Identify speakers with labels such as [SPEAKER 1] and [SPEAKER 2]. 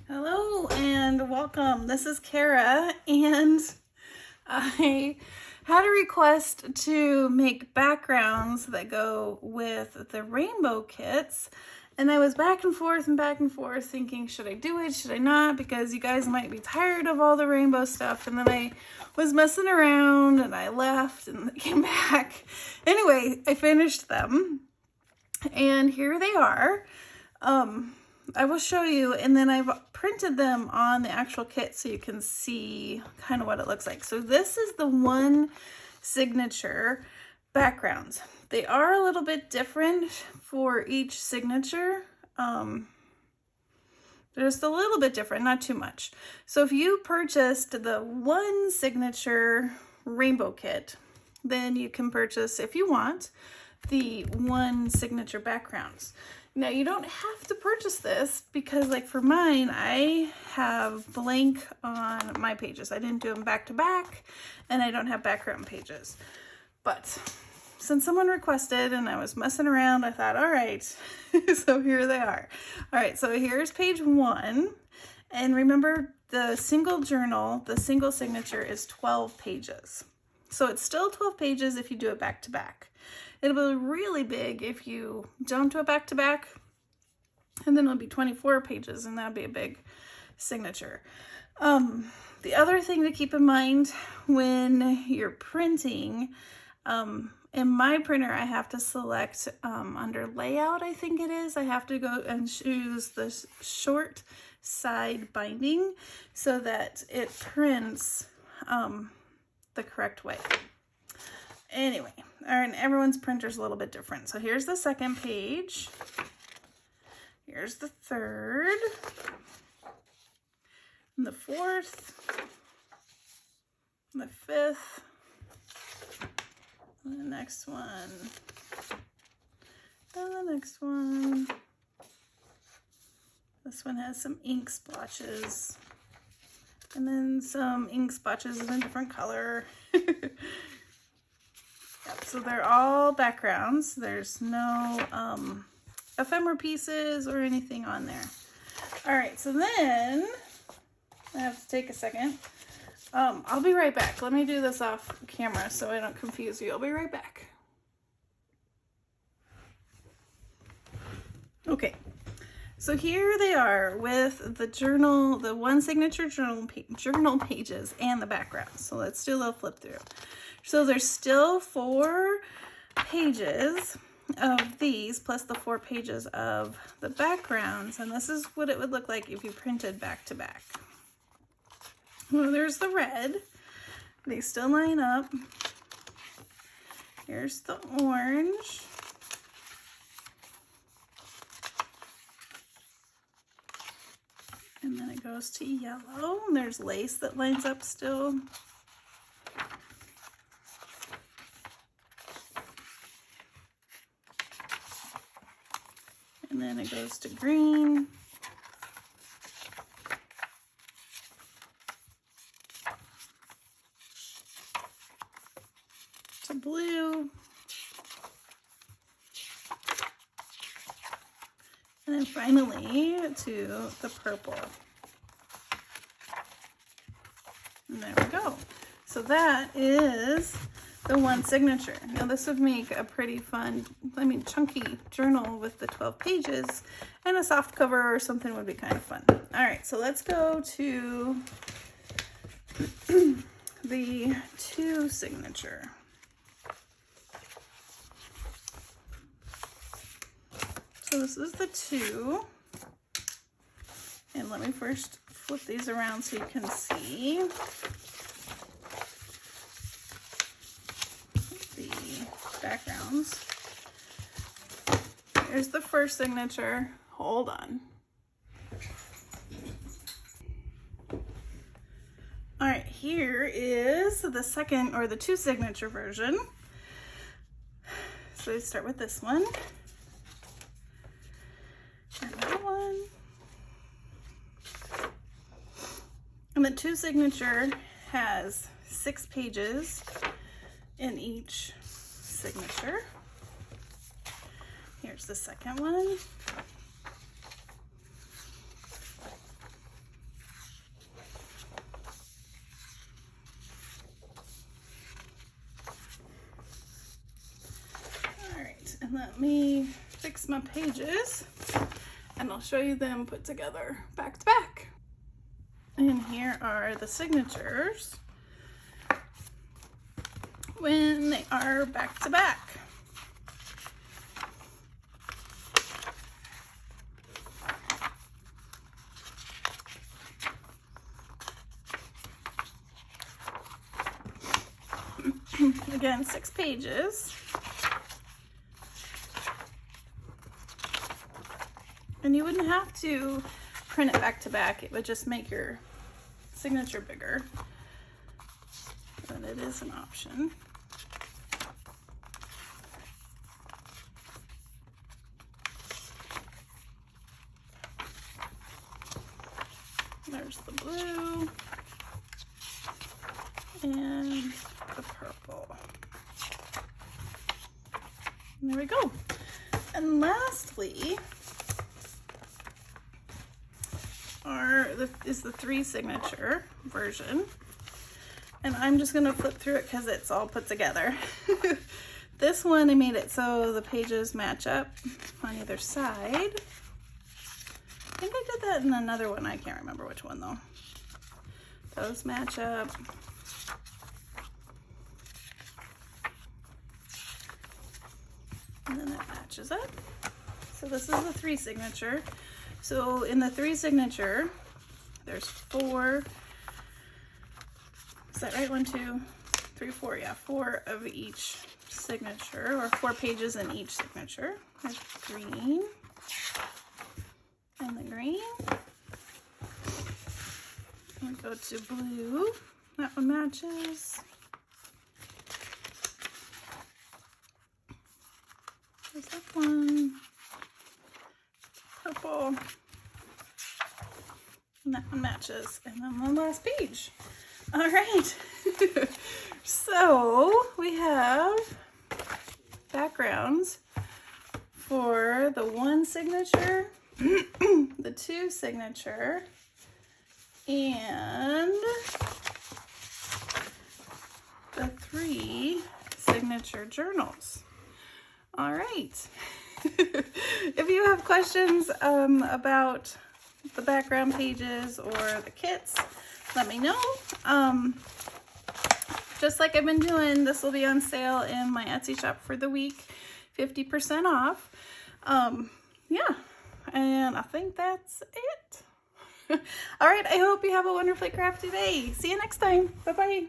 [SPEAKER 1] Hello and welcome. This is Cara, and I had a request to make backgrounds that go with the rainbow kits, and I was back and forth thinking, should I do it, should I not, because you guys might be tired of all the rainbow stuff. And then I was messing around and I left and came back. Anyway, I finished them and here they are. I will show you, and then I've printed them on the actual kit so you can see kind of what it looks like. So this is the one signature backgrounds. They are a little bit different for each signature. They're just a little bit different, not too much. So if you purchased the one signature rainbow kit, then you can purchase, if you want, the one signature backgrounds. Now, you don't have to purchase this because, like for mine, I have blank on my pages. I didn't do them back to back, and I don't have background pages. But since someone requested and I was messing around, I thought, all right, so here they are. All right, so here's page 1. And remember, the single journal, the single signature is 12 pages. So it's still 12 pages if you do it back to back. It'll be really big if you don't do it back to back, and then it'll be 24 pages, and that'll be a big signature. The other thing to keep in mind when you're printing, in my printer, I have to select under layout, I think it is, I have to go and choose the short side binding so that it prints the correct way. Anyway, and everyone's printer's a little bit different. So here's the second page. Here's the third. And the fourth. And the fifth. And the next one. And the next one. This one has some ink splotches. And then some ink splotches in a different color. Yep, so they're all backgrounds. There's no ephemera pieces or anything on there. All right, so then I have to take a second. I'll be right back. Let me do this off camera so I don't confuse you. I'll be right back. Okay, so here they are with the journal, the one signature journal pages and the background. So let's do a little flip through. So there's still 4 pages of these plus the 4 pages of the backgrounds, and this is what it would look like if you printed back to back. Well, there's the red. They still line up. Here's the orange. And then it goes to yellow, and there's lace that lines up still. And then it goes to green. To blue. And then finally to the purple. And there we go. So that is the one signature. Now this would make a pretty fun, chunky journal with the 12 pages, and a soft cover or something would be kind of fun. All right, so let's go to the 2 signature. So this is the 2, and let me first flip these around so you can see the backgrounds. Here's the first signature. Hold on. All right, here is the second, or the 2 signature version. So we start with this one. Another one. And the 2 signature has 6 pages in each signature. Here's the second one. let me fix my pages and I'll show you them put together back to back. And here are the signatures when they are back to back. Again, 6 pages. And you wouldn't have to print it back to back. It would just make your signature bigger. But it is an option. There's the blue and the purple. And there we go. And lastly is the 3 signature version. And I'm just going to flip through it because it's all put together. This one, I made it so the pages match up on either side. I think I did that in another one. I can't remember which one though. Those match up. And then it matches up. So this is the 3 signature. So in the 3 signature, there's 4. Is that right? 1, 2, 3, 4. Yeah, 4 of each signature, or 4 pages in each signature. There's green and the green. We go to blue. That one matches. There's that one. Purple. And that one matches. And then one last page. All right. So we have backgrounds for the 1 signature, the 2 signature, and the 3 signature journals. All right. If you have questions about the background pages or the kits, let me know. Just like I've been doing, this will be on sale in my Etsy shop for the week, 50% off. Yeah, and I think that's it. All right, I hope you have a wonderfully crafty day. See you next time. Bye-bye.